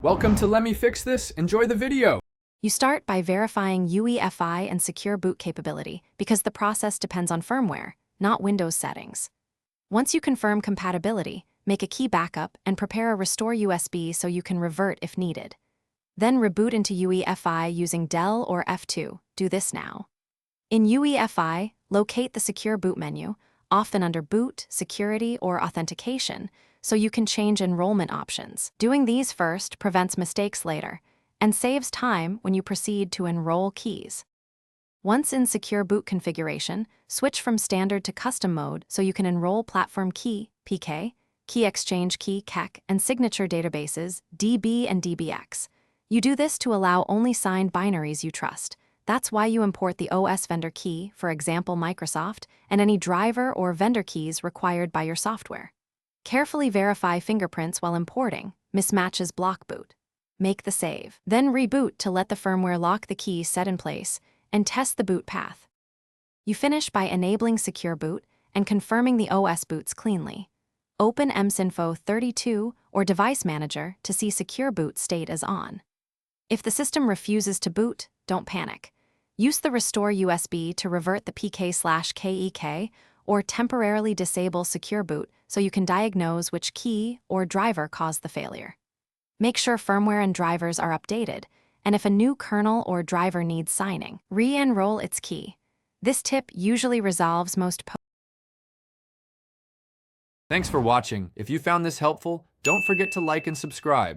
Welcome to Let Me Fix This. Enjoy the video. You start by verifying UEFI and secure boot capability because the process depends on firmware, not Windows settings. Once you confirm compatibility, make a key backup and prepare a restore USB so you can revert if needed. Then reboot into UEFI using Del or F2. Do this now. In UEFI, locate the Secure Boot menu, often under Boot, Security, or Authentication, so you can change enrollment options. Doing these first prevents mistakes later and saves time when you proceed to enroll keys. Once in Secure Boot configuration, switch from Standard to Custom mode so you can enroll Platform Key, PK, Key Exchange Key, KEK, and Signature databases, DB and DBX. You do this to allow only signed binaries you trust. That's why you import the OS vendor key, for example Microsoft, and any driver or vendor keys required by your software. Carefully verify fingerprints while importing. Mismatches block boot. Make the save. Then reboot to let the firmware lock the key set in place and test the boot path. You finish by enabling Secure Boot and confirming the OS boots cleanly. Open msinfo 32 or Device Manager to see Secure Boot state as on. If the system refuses to boot, don't panic. Use the Restore USB to revert the PK/KEK or temporarily disable Secure Boot so you can diagnose which key or driver caused the failure. Make sure firmware and drivers are updated, and if a new kernel or driver needs signing, re-enroll its key. This tip usually resolves most Thanks for watching. If you found this helpful, don't forget to like and subscribe.